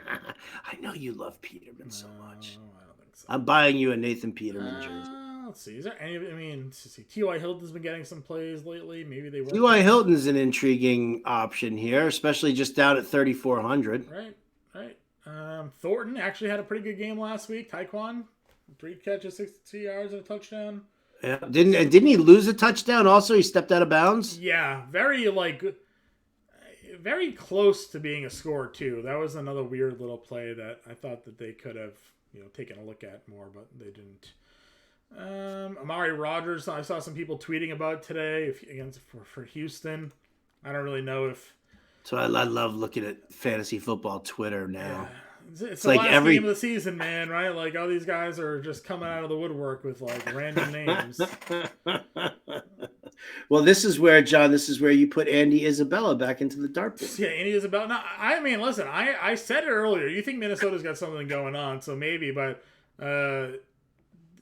know you love Peterman so much. I don't think so. I'm buying you a Nathan Peterman jersey. Let's see. Is there any? let's see. T.Y. Hilton's been getting some plays lately. Maybe they work. T.Y. Hilton's an intriguing option here, especially just down at 3,400. Right. Thornton actually had a pretty good game last week. Taekwon, 3 catches, 62 yards, and a touchdown. Yeah. Didn't he lose a touchdown? Also, he stepped out of bounds. Yeah. Very close to being a score too. That was another weird little play that I thought that they could have, taken a look at more, but they didn't. Amari Rodgers, I saw some people tweeting about today for Houston. I don't really know if. So I love looking at fantasy football Twitter now. Yeah. It's the like last game of the season, man, right? Like all these guys are just coming out of the woodwork with like random names. Well, this is where you put Andy Isabella back into the dartboard. Yeah, Andy Isabella. No, I mean, listen, I said it earlier. You think Minnesota's got something going on, so maybe, but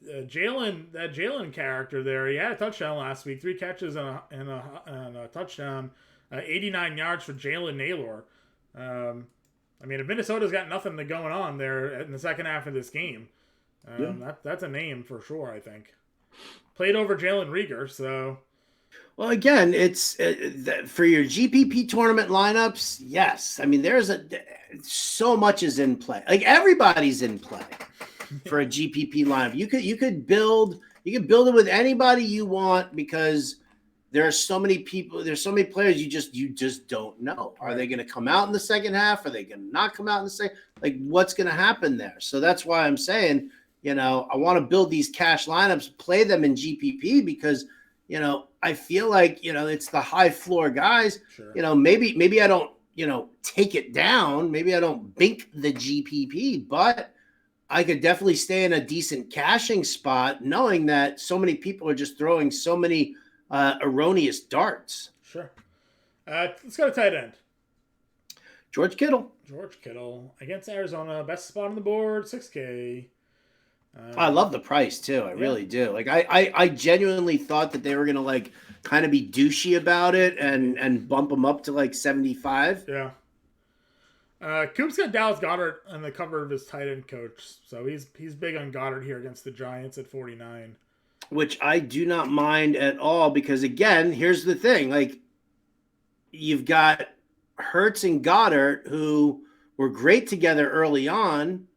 Jalen character there, he had a touchdown last week, 3 catches and a touchdown, 89 yards for Jalen Naylor. I mean, if Minnesota's got nothing going on there in the second half of this game, that's a name for sure, I think. Played over Jalen Reagor, so. Well, again, it's for your GPP tournament lineups. Yes, I mean so much is in play. Like everybody's in play for a GPP lineup. You could build it with anybody you want because there are so many people. There's so many players you just don't know. Are they going to come out in the second half? Are they going to not come out in the second? Like what's going to happen there? So that's why I'm saying, I want to build these cash lineups, play them in GPP because. I feel like, it's the high floor guys, sure. Maybe I don't, take it down. Maybe I don't bink the GPP, but I could definitely stay in a decent cashing spot knowing that so many people are just throwing so many erroneous darts. Sure. Let's go to tight end. George Kittle against Arizona, best spot on the board, 6K. I love the price too. I really do. Like I genuinely thought that they were gonna like kind of be douchey about it and bump them up to like 75. Yeah. Coop's got Dallas Goedert on the cover of his tight end coach, so he's big on Goddard here against the Giants at 49. Which I do not mind at all because again, here's the thing: like you've got Hurts and Goddard who were great together early on.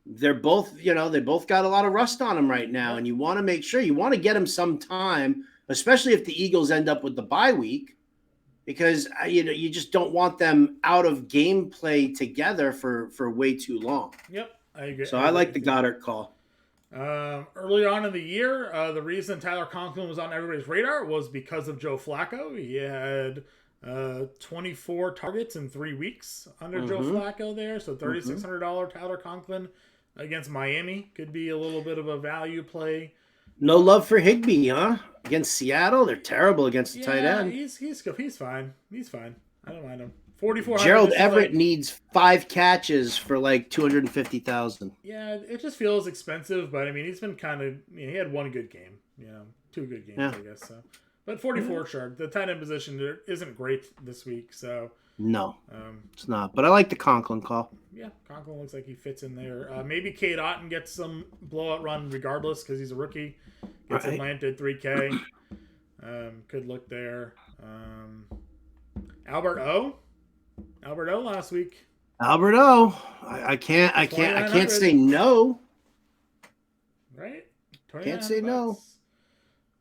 They're both, they both got a lot of rust on them right now. And you want to make sure you want to get them some time, especially if the Eagles end up with the bye week, because, you just don't want them out of gameplay together for way too long. Yep. I agree. So I like the Goddard call. Early on in the year, the reason Tyler Conklin was on everybody's radar was because of Joe Flacco. He had 24 targets in 3 weeks under Joe Flacco there. So $3,600 Tyler Conklin against Miami could be a little bit of a value play. No love for Higbee, huh? Against Seattle, they're terrible against the tight end. He's fine. He's fine. I don't mind him. 4,400. Gerald Everett needs 5 catches for like 250,000. Yeah, it just feels expensive, but I mean, he's been kind of. He had 1 good game. 2 good games, I guess. So, but 44 sharp. The tight end position isn't great this week, so. No, it's not. But I like the Conklin call. Yeah, Conklin looks like he fits in there. Maybe Cade Otton gets some blowout run regardless because he's a rookie. Gets Atlanta at 3K. Could look there. Albert O last week. Albert O. I can't say no. Right? Can't say no.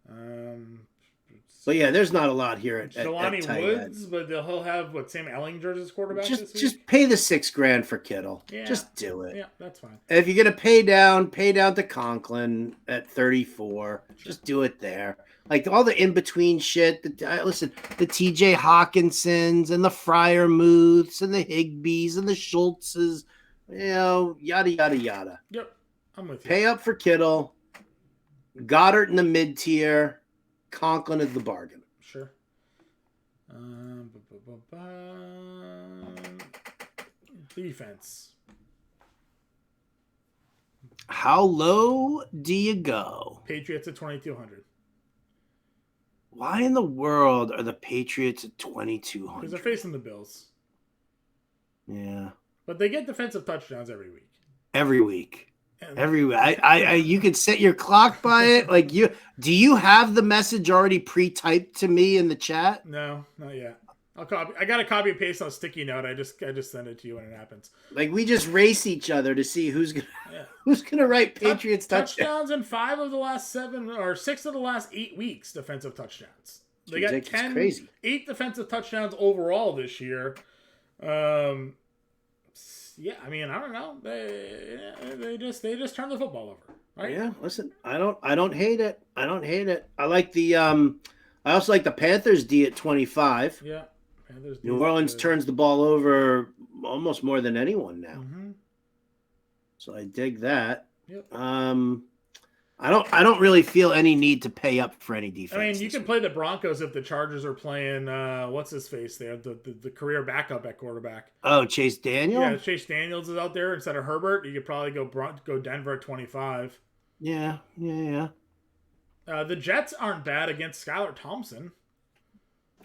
Let's But yeah, there's not a lot here at Jelani tight Woods, end. but he'll have Sam Ellinger as quarterback this week. Just pay the $6,000 for Kittle. Yeah. Just do it. Yeah, that's fine. If you're gonna pay down to Conklin at 34. Sure. Just do it there. Like all the in between shit. Listen, the T.J. Hawkinsons and the Freiermuths and the Higbees and the Schultzes, yada yada yada. Yep, I'm with you. Pay up for Kittle. Goddard in the mid tier. Conklin is the bargain. Sure. Defense. How low do you go? Patriots at 2,200. Why in the world are the Patriots at 2,200? Because they're facing the Bills. Yeah. But they get defensive touchdowns every week. Every week. You could set your clock by it. Like do you have the message already pre-typed to me in the chat? No, not yet. I got to copy and paste on a sticky note. I just send it to you when it happens. Like we just race each other to see who's gonna write Patriots touchdowns in 5 of the last 7 or 6 of the last 8 weeks. Defensive touchdowns. They got 8 defensive touchdowns overall this year. Yeah, I mean, I don't know. They just turn the football over, right? Yeah, listen, I don't hate it. I like the I also like the Panthers D at 25. Yeah, Panthers D. New Orleans turns the ball over almost more than anyone now. Mm-hmm. So I dig that. Yep. I don't really feel any need to pay up for any defense. I mean, you can play the Broncos if the Chargers are playing what's his face there, the career backup at quarterback. Oh, Chase Daniel? Yeah, Chase Daniels is out there instead of Herbert. You could probably go Denver at 25. Yeah. The Jets aren't bad against Skylar Thompson.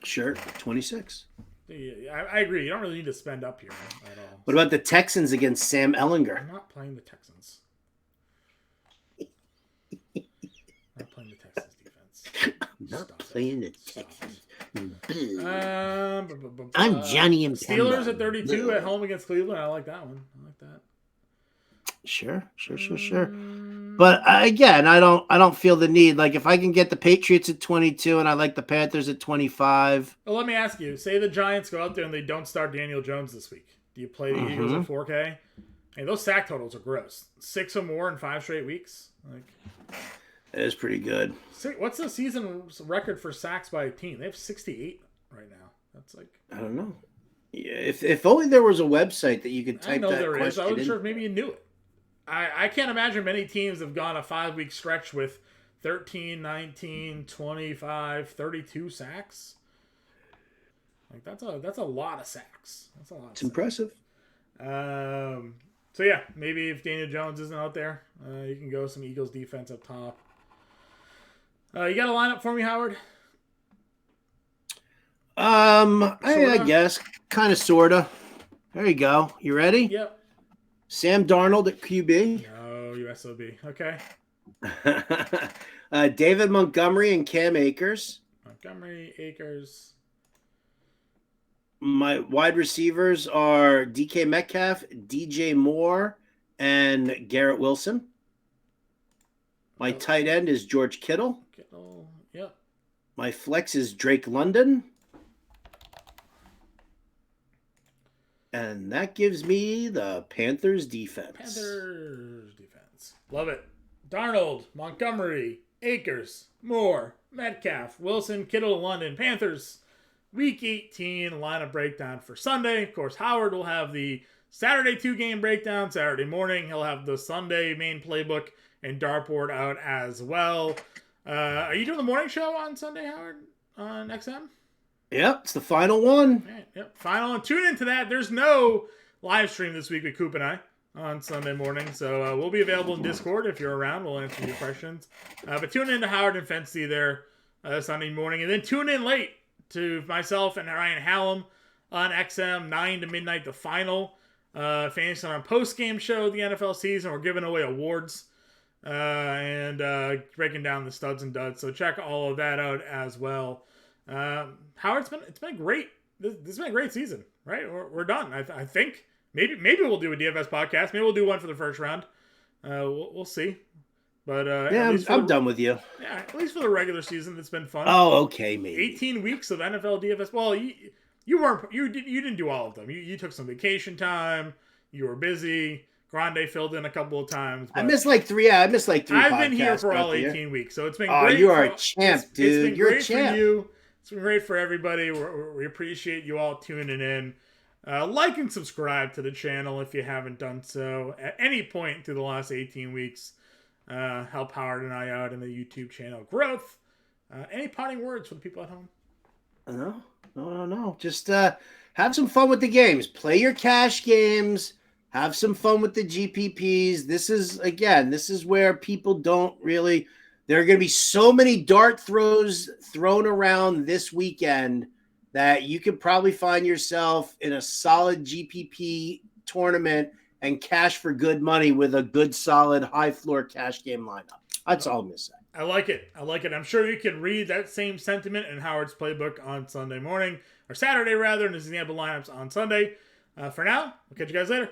Sure, 26. I agree. You don't really need to spend up here at all. What about the Texans against Sam Ellinger? I'm not playing the Texans. I'm not playing the Texans defense. Playing the Texans. I'm Johnny Impemba. Steelers at 32 at home against Cleveland. I like that one. I like that. Sure. But again, I don't feel the need. Like if I can get the Patriots at 22 and I like the Panthers at 25. Well, let me ask you. Say the Giants go out there and they don't start Daniel Jones this week. Do you play the Eagles at 4K? Hey, those sack totals are gross. 6 or more in 5 straight weeks. It is pretty good. What's the season record for sacks by a team? They have 68 right now. That's I don't know. Yeah, if only there was a website that you could type that question in. I know there is. I wasn't sure if maybe you knew it. I can't imagine many teams have gone a 5-week stretch with 13, 19, 25, 32 sacks. That's a lot of sacks. That's a lot. It's impressive. So yeah, maybe if Daniel Jones isn't out there, you can go some Eagles defense up top. You got a lineup for me, Howard? I guess kind of, sorta. There you go. You ready? Yep. Sam Darnold at QB. Oh, you SOB. Okay. David Montgomery and Cam Akers. Akers. My wide receivers are DK Metcalf, DJ Moore, and Garrett Wilson. My tight end is George Kittle. Yep. My flex is Drake London. And that gives me the Panthers defense. Love it. Darnold, Montgomery, Akers, Moore, Metcalf, Wilson, Kittle, London, Panthers. Week 18 lineup breakdown for Sunday. Of course, Howard will have the Saturday 2-game breakdown. Saturday morning, he'll have the Sunday main playbook and dartboard out as well. Are you doing the morning show on Sunday, Howard, on XM? Yep, it's the final one. Right, yep, final one. Tune into that. There's no live stream this week with Coop and I on Sunday morning, so we'll be available in Discord if you're around. We'll answer your questions. But tune in to Howard and Fancy there Sunday morning, and then tune in late to myself and Ryan Hallam on XM 9 to midnight. The final Fantasy on our post-game show of the NFL season. We're giving away awards and breaking down the studs and duds. So check all of that out as well. Howard, it's been great. This has been a great season, right? We're done. I think maybe we'll do a DFS podcast. Maybe we'll do one for the first round. We'll see. But yeah, I'm done with you. Yeah, at least for the regular season, it's been fun. Oh, okay, maybe 18 weeks of NFL DFS. Well, you didn't do all of them. You took some vacation time. You were busy. Grande filled in a couple of times. I missed like three. Yeah, I missed like 3. I've been here for all 18 weeks, so it's been great. Oh, you are a champ, dude. It's been great for you. It's been great for everybody. We appreciate you all tuning in. Like and subscribe to the channel if you haven't done so at any point through the last 18 weeks. Help Howard and I out in the YouTube channel growth. Any parting words for the people at home? No. Just have some fun with the games. Play your cash games. Have some fun with the GPPs. This is where people don't really. There are going to be so many dart throws thrown around this weekend that you could probably find yourself in a solid GPP tournament and cash for good money with a good, solid, high floor cash game lineup. That's all I'm going to say. I like it. I'm sure you can read that same sentiment in Howard's playbook on Sunday morning, or Saturday rather, in his example lineups on Sunday. For now, we'll catch you guys later.